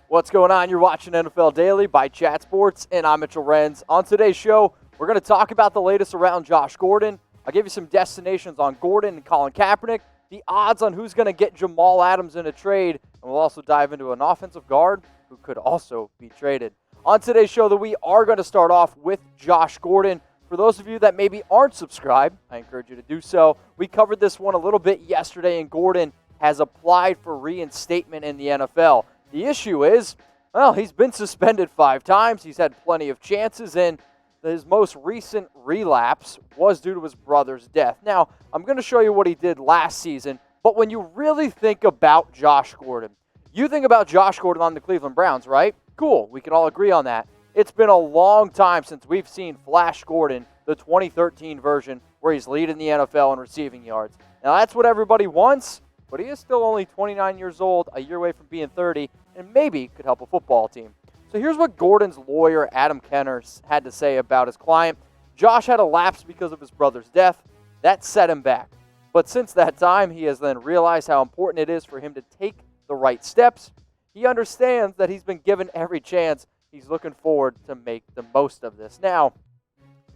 What's going on? You're watching NFL Daily by Chat Sports, and I'm Mitchell Renz. On today's show, we're going to talk about the latest around Josh Gordon. I'll give you some destinations on Gordon and Colin Kaepernick, the odds on who's going to get Jamal Adams in a trade, and we'll also dive into an offensive guard who could also be traded. On today's show, that we are going to start off with Josh Gordon. For those of you that maybe aren't subscribed, I encourage you to do so. We covered this one a little bit yesterday, and Gordon has applied for reinstatement in the NFL. The issue is, well, he's been suspended 5 times. He's had plenty of chances, and his most recent relapse was due to his brother's death. Now, I'm going to show you what he did last season, but when you really think about Josh Gordon, you think about Josh Gordon on the Cleveland Browns, right? Cool, we can all agree on that. It's been a long time since we've seen Flash Gordon, the 2013 version, where he's leading the NFL in receiving yards. Now, that's what everybody wants, but he is still only 29 years old, a year away from being 30, and maybe could help a football team. So here's what Gordon's lawyer, Adam Kenner, had to say about his client. Josh had a lapse because of his brother's death. That set him back. But since that time, he has then realized how important it is for him to take the right steps. He understands that he's been given every chance. He's looking forward to make the most of this. Now,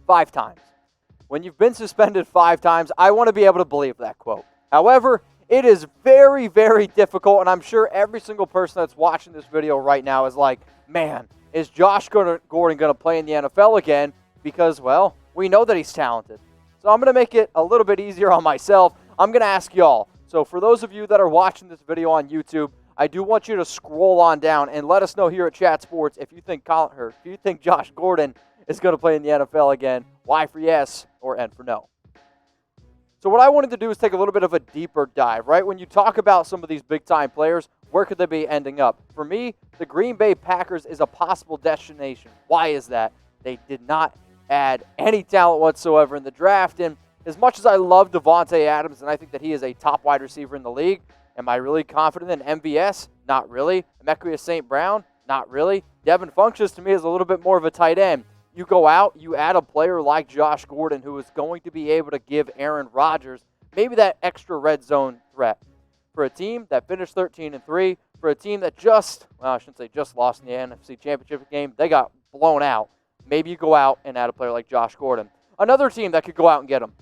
5 times. When you've been suspended 5 times, I want to be able to believe that quote. However, it is very, very difficult, and I'm sure every single person that's watching this video right now is like, man, is Josh Gordon going to play in the NFL again? Because, well, we know that he's talented. So I'm going to make it a little bit easier on myself. I'm going to ask y'all. So for those of you that are watching this video on YouTube, I do want you to scroll on down and let us know here at Chat Sports if you think Josh Gordon is going to play in the NFL again. Y for yes or N for no. So what I wanted to do is take a little bit of a deeper dive, right? When you talk about some of these big-time players, where could they be ending up? For me, the Green Bay Packers is a possible destination. Why is that? They did not add any talent whatsoever in the draft, and as much as I love Davante Adams, and I think that he is a top wide receiver in the league, am I really confident in MVS? Not really. Emekius St. Brown? Not really. Devin Funchess, to me, is a little bit more of a tight end. You go out, you add a player like Josh Gordon who is going to be able to give Aaron Rodgers maybe that extra red zone threat. For a team that finished 13-3, for a team that I shouldn't say just lost in the NFC Championship game, they got blown out. Maybe you go out and add a player like Josh Gordon. Another team that could go out and get him,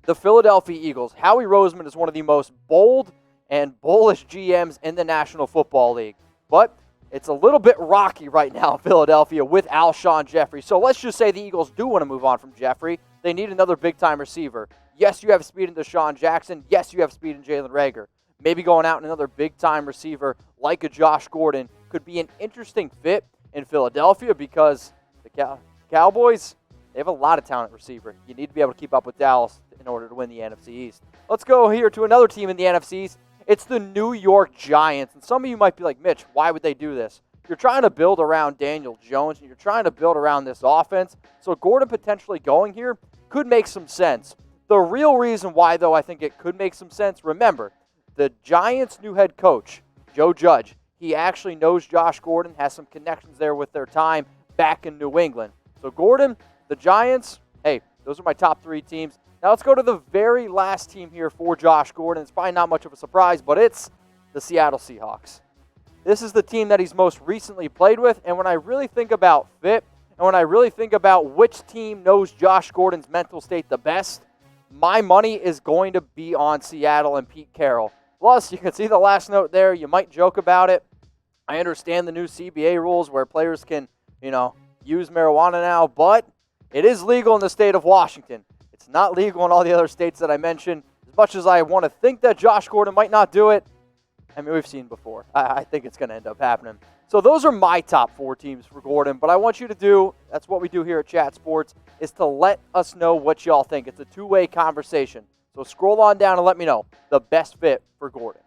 the Philadelphia Eagles. Howie Roseman is one of the most bold and bullish GMs in the National Football League. But it's a little bit rocky right now in Philadelphia with Alshon Jeffrey. So let's just say the Eagles do want to move on from Jeffrey. They need another big-time receiver. Yes, you have speed in Deshaun Jackson. Yes, you have speed in Jalen Reagor. Maybe going out and another big-time receiver like a Josh Gordon could be an interesting fit in Philadelphia because the Cowboys, they have a lot of talent receiver. You need to be able to keep up with Dallas in order to win the NFC East. Let's go here to another team in the NFC East. It's the New York Giants. And some of you might be like, Mitch, why would they do this? You're trying to build around Daniel Jones, and you're trying to build around this offense. So Gordon potentially going here could make some sense. The real reason why, though, I think it could make some sense, remember, the Giants' new head coach, Joe Judge, he actually knows Josh Gordon, has some connections there with their time back in New England. So Gordon, the Giants, hey, those are my top 3 teams. Now let's go to the very last team here for Josh Gordon. It's probably not much of a surprise, but it's the Seattle Seahawks. This is the team that he's most recently played with, and when I really think about fit, and when I really think about which team knows Josh Gordon's mental state the best, my money is going to be on Seattle and Pete Carroll. Plus, you can see the last note there. You might joke about it. I understand the new CBA rules where players can, use marijuana now, but it is legal in the state of Washington. It's not legal in all the other states that I mentioned. As much as I want to think that Josh Gordon might not do it, I mean, we've seen before. I think it's going to end up happening. So those are my top 4 teams for Gordon. But I want you to do, that's what we do here at Chat Sports, is to let us know what y'all think. It's a 2-way conversation. So scroll on down and let me know the best fit for Gordon.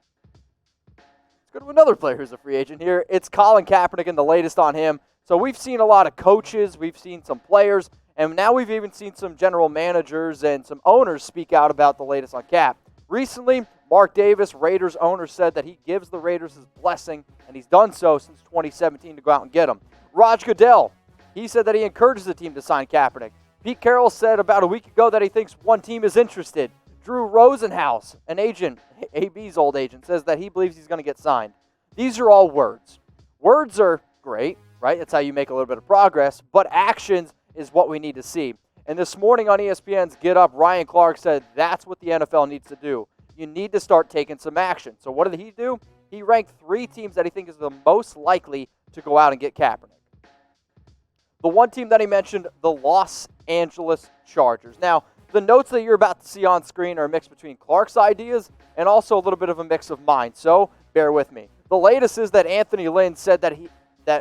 Let's go to another player who's a free agent here. It's Colin Kaepernick and the latest on him. So we've seen a lot of coaches. We've seen some players. And now we've even seen some general managers and some owners speak out about the latest on Cap. Recently, Mark Davis, Raiders owner, said that he gives the Raiders his blessing, and he's done so since 2017 to go out and get him. Raj Goodell, he said that he encourages the team to sign Kaepernick. Pete Carroll said about a week ago that he thinks one team is interested. Drew Rosenhaus, an agent, AB's old agent, says that he believes he's going to get signed. These are all words. Words are great, right? That's how you make a little bit of progress, but actions is what we need to see. And this morning on ESPN's Get Up, Ryan Clark said that's what the NFL needs to do. You need to start taking some action. So what did he do? He ranked 3 teams that he thinks is the most likely to go out and get Kaepernick. The one team that he mentioned, the Los Angeles Chargers. Now, the notes that you're about to see on screen are a mix between Clark's ideas and also a little bit of a mix of mine, so bear with me. The latest is that Anthony Lynn said that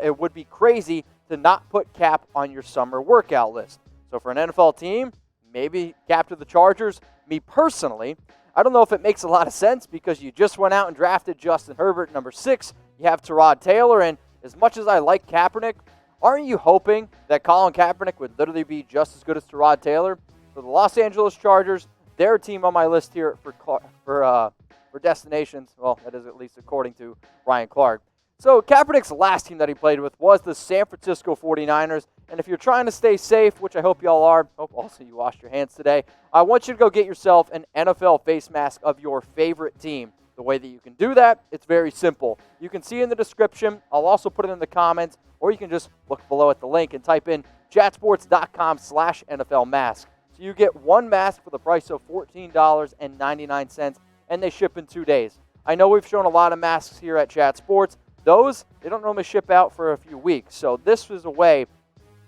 it would be crazy to not put Cap on your summer workout list. So for an NFL team, maybe Cap to the Chargers. Me personally, I don't know if it makes a lot of sense because you just went out and drafted Justin Herbert, number 6. You have Tyrod Taylor, and as much as I like Kaepernick, aren't you hoping that Colin Kaepernick would literally be just as good as Tyrod Taylor? So the Los Angeles Chargers, their team on my list here for destinations. Well, that is at least according to Ryan Clark. So Kaepernick's last team that he played with was the San Francisco 49ers. And if you're trying to stay safe, which I hope y'all are, hope also you washed your hands today, I want you to go get yourself an NFL face mask of your favorite team. The way that you can do that, it's very simple. You can see in the description. I'll also put it in the comments, or you can just look below at the link and type in chatsports.com/NFL mask. So you get one mask for the price of $14.99, and they ship in 2 days. I know we've shown a lot of masks here at Chat Sports. Those, they don't normally ship out for a few weeks. So this is a way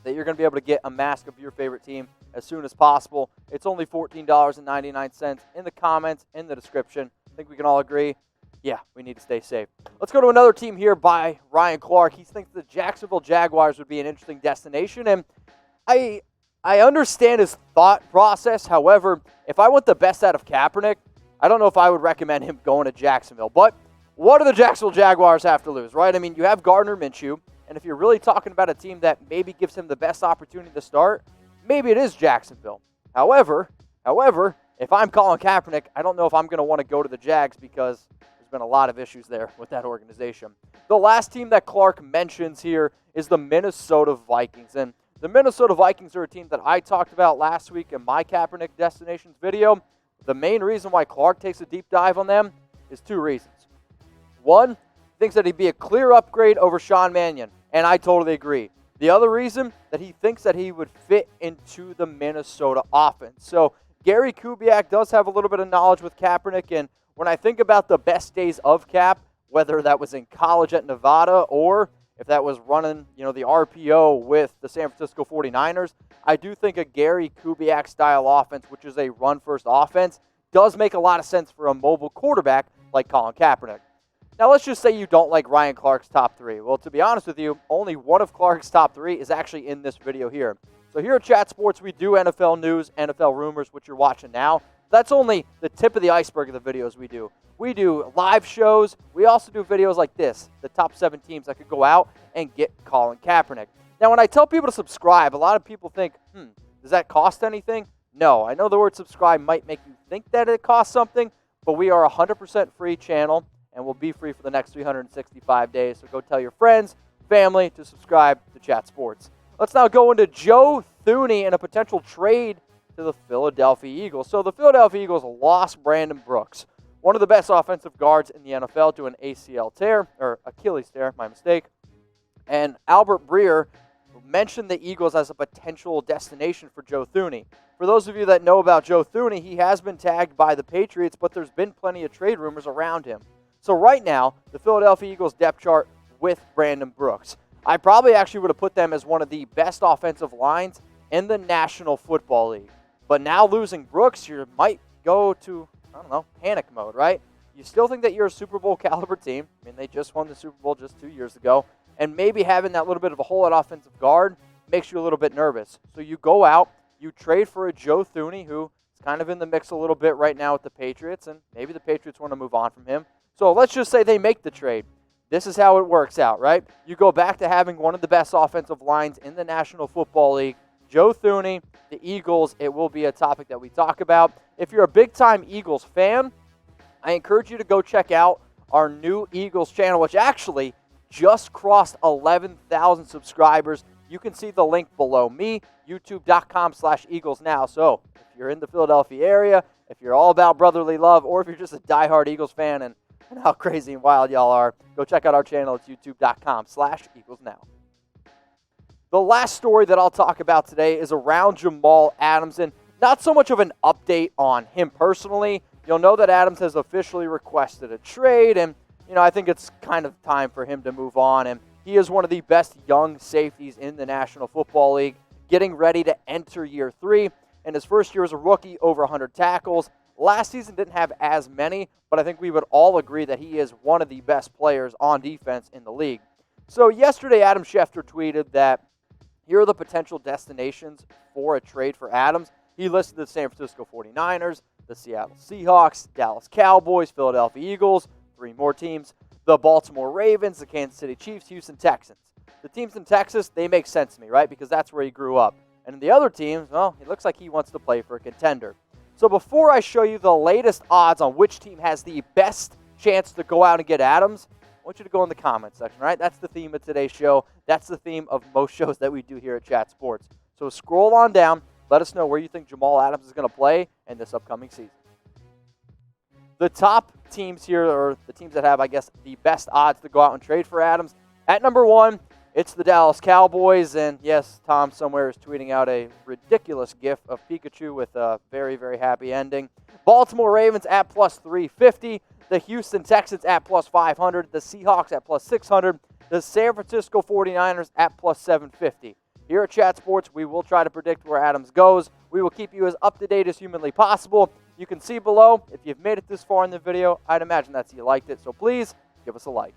that you're going to be able to get a mask of your favorite team as soon as possible. It's only $14.99 in the comments, in the description. I think we can all agree, yeah, we need to stay safe. Let's go to another team here by Ryan Clark. He thinks the Jacksonville Jaguars would be an interesting destination, and I understand his thought process. However, if I want the best out of Kaepernick, I don't know if I would recommend him going to Jacksonville. But what do the Jacksonville Jaguars have to lose, right? I mean, you have Gardner Minshew, and if you're really talking about a team that maybe gives him the best opportunity to start, maybe it is Jacksonville. However, if I'm Colin Kaepernick, I don't know if I'm going to want to go to the Jags because there's been a lot of issues there with that organization. The last team that Clark mentions here is the Minnesota Vikings. And the Minnesota Vikings are a team that I talked about last week in my Kaepernick Destinations video. The main reason why Clark takes a deep dive on them is 2 reasons. One, thinks that he'd be a clear upgrade over Sean Mannion, and I totally agree. The other reason, that he thinks that he would fit into the Minnesota offense. So Gary Kubiak does have a little bit of knowledge with Kaepernick, and when I think about the best days of Cap, whether that was in college at Nevada or if that was running, the RPO with the San Francisco 49ers, I do think a Gary Kubiak-style offense, which is a run-first offense, does make a lot of sense for a mobile quarterback like Colin Kaepernick. Now, let's just say you don't like Ryan Clark's top 3. Well, to be honest with you, only one of Clark's top 3 is actually in this video here. So here at Chat Sports, we do NFL news, NFL rumors, which you're watching now. That's only the tip of the iceberg of the videos we do. We do live shows. We also do videos like this, the top 7 teams that could go out and get Colin Kaepernick. Now, when I tell people to subscribe, a lot of people think, does that cost anything? No, I know the word subscribe might make you think that it costs something, but we are a 100% free channel, and will be free for the next 365 days. So go tell your friends, family to subscribe to Chat Sports. Let's now go into Joe Thuney and a potential trade to the Philadelphia Eagles. So the Philadelphia Eagles lost Brandon Brooks, one of the best offensive guards in the NFL, to an ACL tear, or Achilles tear, my mistake. And Albert Breer mentioned the Eagles as a potential destination for Joe Thuney. For those of you that know about Joe Thuney, he has been tagged by the Patriots, but there's been plenty of trade rumors around him. So right now, the Philadelphia Eagles depth chart with Brandon Brooks. I probably actually would have put them as one of the best offensive lines in the National Football League. But now losing Brooks, you might go to, panic mode, right? You still think that you're a Super Bowl caliber team. I mean, they just won the Super Bowl just 2 years ago. And maybe having that little bit of a hole at offensive guard makes you a little bit nervous. So you go out, you trade for a Joe Thuney, who is kind of in the mix a little bit right now with the Patriots, and maybe the Patriots want to move on from him. So let's just say they make the trade. This is how it works out, right? You go back to having one of the best offensive lines in the National Football League. Joe Thuney, the Eagles, it will be a topic that we talk about. If you're a big-time Eagles fan, I encourage you to go check out our new Eagles channel, which actually just crossed 11,000 subscribers. You can see the link below me, youtube.com/Eagles now. So if you're in the Philadelphia area, if you're all about brotherly love, or if you're just a diehard Eagles fan, and and how crazy and wild y'all are, go check out our channel. It's youtube.com/EaglesNow. The last story that I'll talk about today is around Jamal Adams, and not so much of an update on him personally. You'll know that Adams has officially requested a trade, and I think it's kind of time for him to move on. And he is one of the best young safeties in the National Football League, getting ready to enter year 3. And his first year as a rookie, over 100 tackles. Last season didn't have as many, but I think we would all agree that he is one of the best players on defense in the league. So yesterday, Adam Schefter tweeted that here are the potential destinations for a trade for Adams. He listed the San Francisco 49ers, the Seattle Seahawks, Dallas Cowboys, Philadelphia Eagles, 3 more teams, the Baltimore Ravens, the Kansas City Chiefs, Houston Texans. The teams in Texas, they make sense to me, right? Because that's where he grew up. And in the other teams, well, it looks like he wants to play for a contender. So before I show you the latest odds on which team has the best chance to go out and get Adams, I want you to go in the comments section, right? That's the theme of today's show. That's the theme of most shows that we do here at Chat Sports. So scroll on down. Let us know where you think Jamal Adams is going to play in this upcoming season. The top teams here, or the teams that have, I guess, the best odds to go out and trade for Adams. At number 1, it's the Dallas Cowboys. And yes, Tom somewhere is tweeting out a ridiculous gif of Pikachu with a very, very happy ending. Baltimore Ravens at plus 350. The Houston Texans at plus 500. The Seahawks at plus 600. The San Francisco 49ers at plus 750. Here at Chat Sports, we will try to predict where Adams goes. We will keep you as up-to-date as humanly possible. You can see below, if you've made it this far in the video, I'd imagine that you liked it. So please, give us a like.